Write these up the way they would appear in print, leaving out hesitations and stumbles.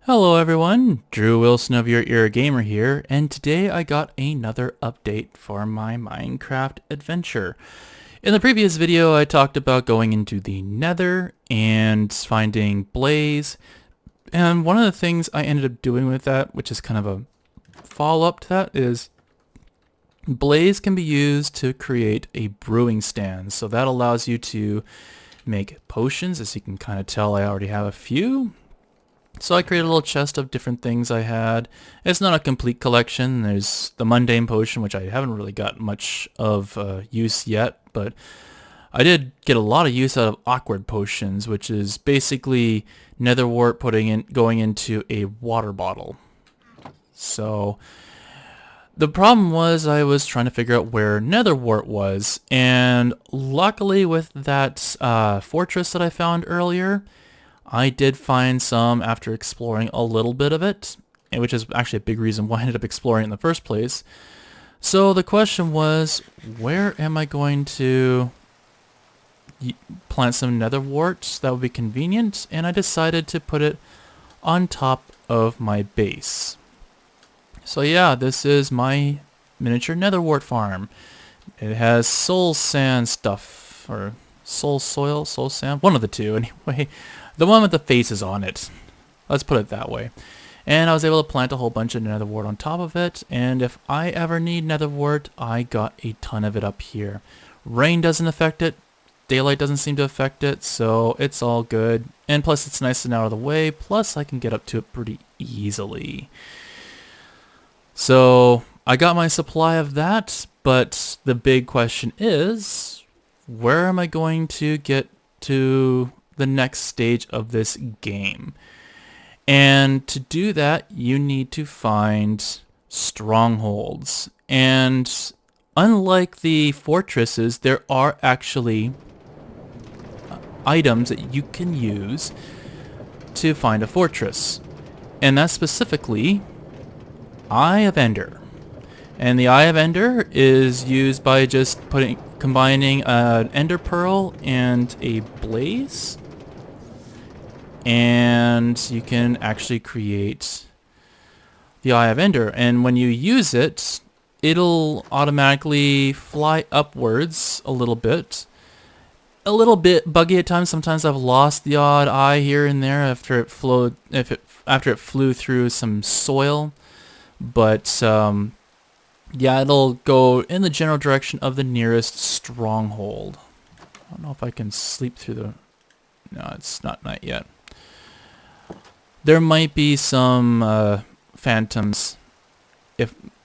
Hello everyone, Drew Wilson of Your Ear Gamer here, and today I got another update for my Minecraft adventure. In the previous video I talked about going into the nether and finding blaze, and one of the things I ended up doing with that, which is kind of a follow-up to that, is blaze can be used to create a brewing stand. So that allows you to make potions. As you can kind of tell, I already have a few. So I created a little chest of different things I had. It's not a complete collection. There's the mundane potion, which I haven't really got much of use yet, but I did get a lot of use out of awkward potions, which is basically nether wart going into a water bottle. So the problem was I was trying to figure out where nether wart was, and luckily with that fortress that I found earlier, I did find some after exploring a little bit of it, which is actually a big reason why I ended up exploring it in the first place. So the question was, where am I going to plant some nether warts that would be convenient? And I decided to put it on top of my base. So yeah, this is my miniature nether wart farm. It has soul sand stuff, or soul soil, soul sand, one of the two anyway. The one with the faces on it. Let's put it that way. And I was able to plant a whole bunch of nether wart on top of it, and if I ever need nether wart, I got a ton of it up here. Rain doesn't affect it, daylight doesn't seem to affect it, so it's all good. And plus it's nice and out of the way, plus I can get up to it pretty easily. So I got my supply of that, but the big question is, where am I going to get to the next stage of this game? And to do that, you need to find strongholds. And unlike the fortresses, there are actually items that you can use to find a fortress. And that's specifically Eye of Ender. And the Eye of Ender is used by just combining an ender pearl and a blaze. And you can actually create the Eye of Ender. And when you use it, it'll automatically fly upwards a little bit. A little bit buggy at times. Sometimes I've lost the odd eye here and there after it flew through some soil. But yeah, it'll go in the general direction of the nearest stronghold. I don't know if I can sleep through the... No, it's not night yet. There might be some phantoms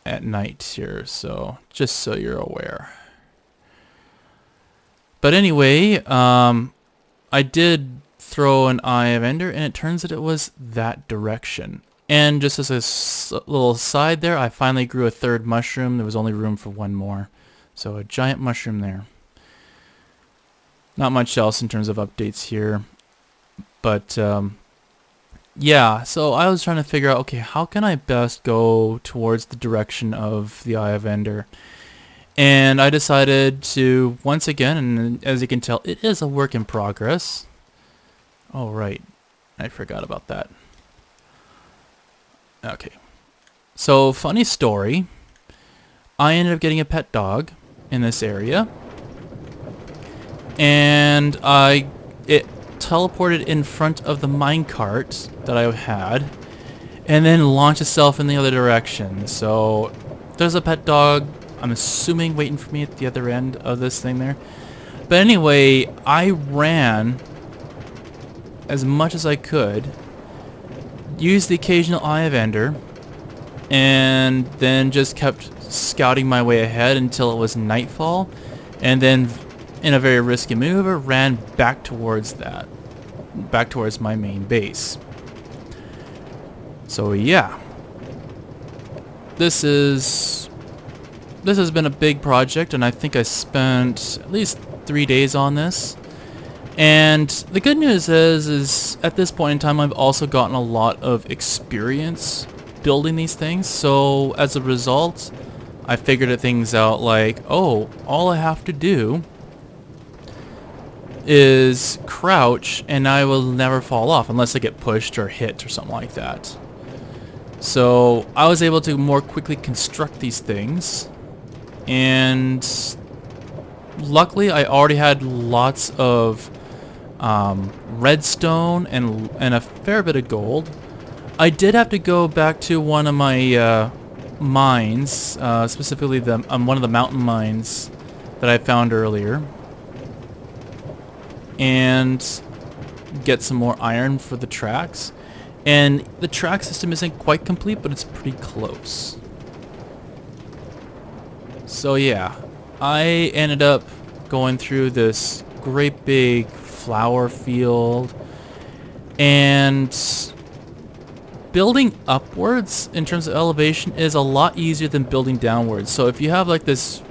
at night here, so just so you're aware. But anyway, I did throw an Eye of Ender, and it turns out it was that direction. And just as a little side there, I finally grew a third mushroom. There was only room for one more. So a giant mushroom there. Not much else in terms of updates here. But yeah, so I was trying to figure out, okay, how can I best go towards the direction of the Eye of Ender? And I decided to, once again, and as you can tell, it is a work in progress. Oh, right. I forgot about that. Okay. So, funny story. I ended up getting a pet dog in this area. And it teleported in front of the minecart that I had, and then launched itself in the other direction. So there's a pet dog, I'm assuming, waiting for me at the other end of this thing there. But anyway, I ran as much as I could, used the occasional Eye of Ender, and then just kept scouting my way ahead until it was nightfall, and then in a very risky maneuver, ran back towards my main base. So yeah, this has been a big project, and I think I spent at least 3 days on this. And the good news is at this point in time, I've also gotten a lot of experience building these things. So as a result, I figured things out like, oh, all I have to do is crouch, and I will never fall off unless I get pushed or hit or something like that. So I was able to more quickly construct these things, and luckily I already had lots of redstone and a fair bit of gold. I did have to go back to one of my mines, specifically one of the mountain mines that I found earlier, and get some more iron for the tracks. And the track system isn't quite complete, but it's pretty close. So yeah, I ended up going through this great big flower field, and building upwards in terms of elevation is a lot easier than building downwards. So if you have like this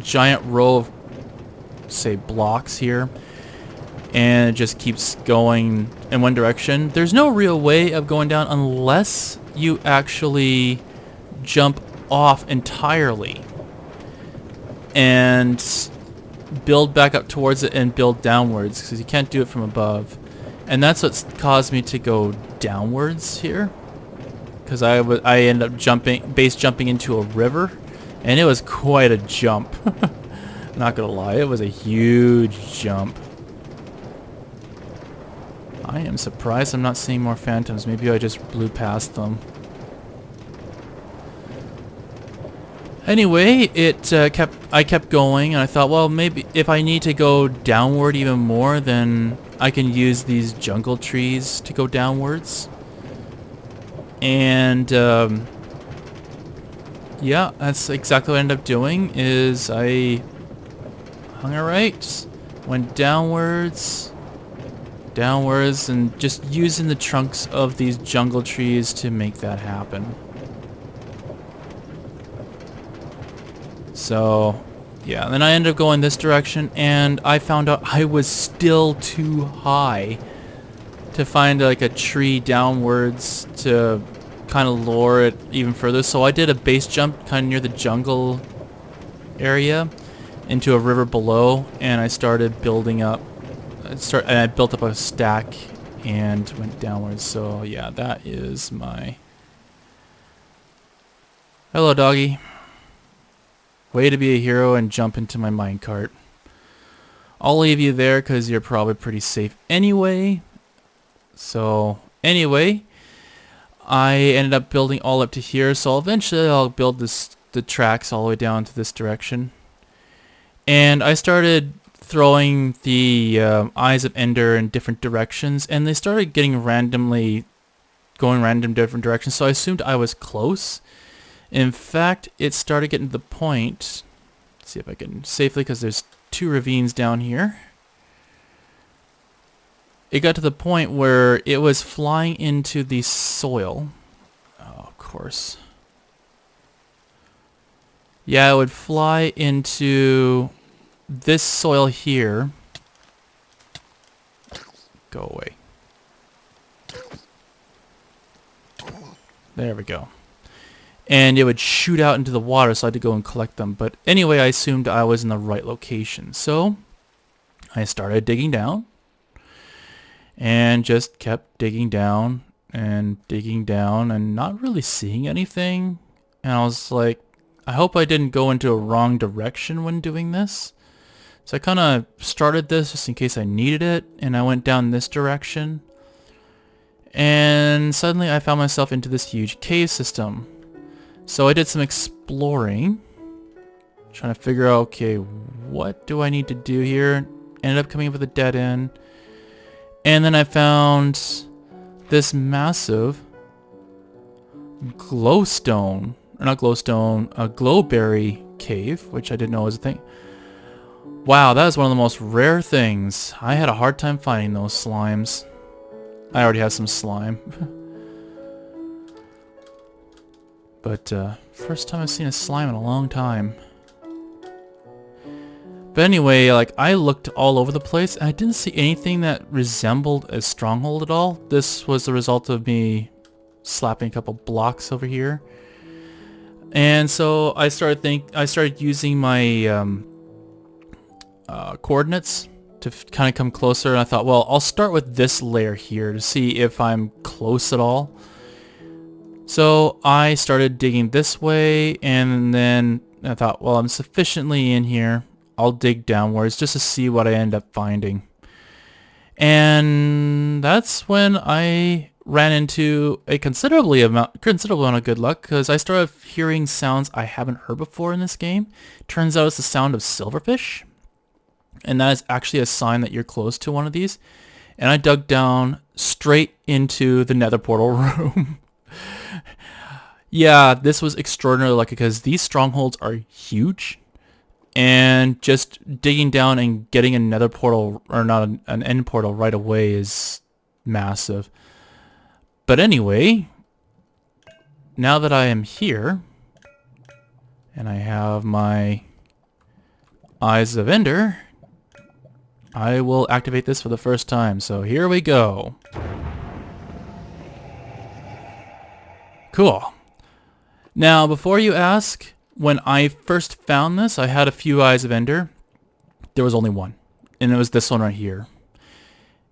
giant row of, say, blocks here, and it just keeps going in one direction, there's no real way of going down unless you actually jump off entirely and build back up towards it and build downwards, because you can't do it from above. And that's what's caused me to go downwards here, because I ended up base jumping into a river, and it was quite a jump. Not gonna lie, it was a huge jump. I am surprised I'm not seeing more phantoms. Maybe I just blew past them. Anyway, I kept going, and I thought, well, maybe if I need to go downward even more, then I can use these jungle trees to go downwards. And yeah, that's exactly what I ended up doing. Is I hung it right, went downwards, and just using the trunks of these jungle trees to make that happen. So yeah, and then I ended up going this direction, and I found out I was still too high to find like a tree downwards to kind of lure it even further. So I did a base jump kind of near the jungle area into a river below, and I started building up. And I built up a stack and went downwards. So yeah, that is my... Hello, doggy. Way to be a hero and jump into my minecart. I'll leave you there because you're probably pretty safe anyway. So anyway, I ended up building all up to here. So eventually I'll build the tracks all the way down to this direction. And I started throwing the Eyes of Ender in different directions, and they started getting going random different directions, so I assumed I was close. In fact, it started getting to the point, let's see if I can safely, because there's two ravines down here. It got to the point where it was flying into the soil. Oh, of course. Yeah, it would fly into this soil here. Go away. There we go. And it would shoot out into the water, so I had to go and collect them. But anyway, I assumed I was in the right location. So I started digging down and just kept digging down and not really seeing anything. And I was like, I hope I didn't go into a wrong direction when doing this. So I kind of started this just in case I needed it, and I went down this direction, and suddenly I found myself into this huge cave system. So I did some exploring, trying to figure out, okay, what do I need to do here? Ended up coming up with a dead end, and then I found this massive glowstone, or not glowstone, a glowberry cave, which I didn't know was a thing. Wow, that is one of the most rare things. I had a hard time finding those slimes. I already have some slime. But first time I've seen a slime in a long time. But anyway, like, I looked all over the place, and I didn't see anything that resembled a stronghold at all. This was the result of me slapping a couple blocks over here. And so I started using my coordinates to kind of come closer, and I thought, well, I'll start with this layer here to see if I'm close at all. So I started digging this way, and then I thought, well, I'm sufficiently in here. I'll dig downwards just to see what I end up finding. And that's when I ran into a considerable amount of good luck, because I started hearing sounds I haven't heard before in this game. Turns out it's the sound of silverfish, and that is actually a sign that you're close to one of these. And I dug down straight into the nether portal room. Yeah, this was extraordinarily lucky because these strongholds are huge, and just digging down and getting a nether portal, or not an end portal right away, is massive. But anyway, now that I am here and I have my Eyes of Ender, I will activate this for the first time. So here we go. Cool. Now, before you ask, when I first found this, I had a few Eyes of Ender. There was only one, and it was this one right here.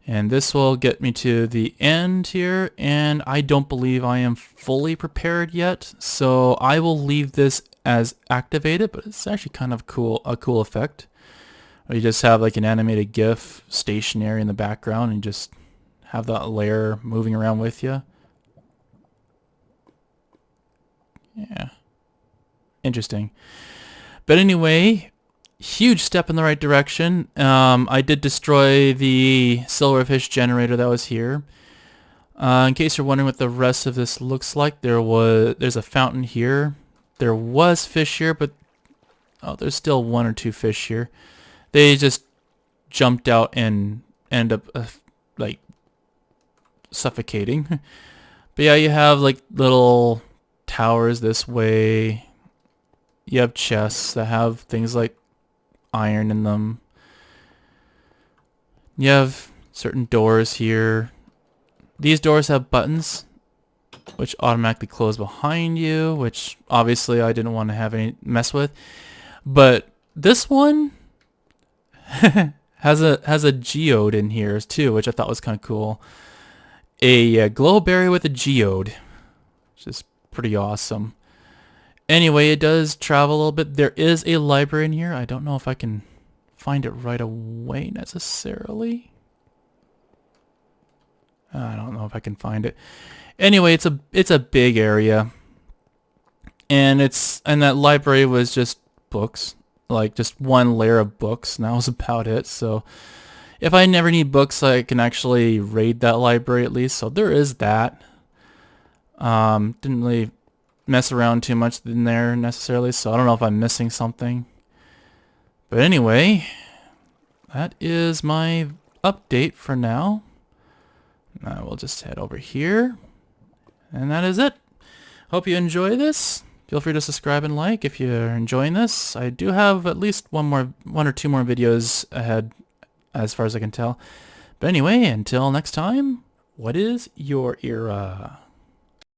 And this will get me to the end here, and I don't believe I am fully prepared yet, so I will leave this as activated, but it's actually kind of cool, a cool effect. You just have like an animated GIF stationary in the background and just have that layer moving around with you. Yeah. Interesting. But anyway, huge step in the right direction. I did destroy the silverfish generator that was here. In case you're wondering what the rest of this looks like, there's a fountain here. There was fish here, but there's still one or two fish here. They just jumped out and end up like suffocating. But yeah, you have like little towers this way. You have chests that have things like iron in them. You have certain doors here. These doors have buttons which automatically close behind you, which obviously I didn't want to have any mess with. But this one has a geode in here too, which I thought was kind of cool. A glowberry with a geode, which is pretty awesome. Anyway, it does travel a little bit. There is a library in here. I don't know if I can find it right away necessarily. I don't know if I can find it. Anyway, it's a big area, and that library was just books, like just one layer of books, and that was about it. So if I never need books, I can actually raid that library at least. So there is that. Didn't really mess around too much in there necessarily, so I don't know if I'm missing something. But anyway, that is my update for now. I will just head over here, and that is it. Hope you enjoy this. Feel free to subscribe and like if you're enjoying this. I do have at least one or two more videos ahead, as far as I can tell. But anyway, until next time, what is your era?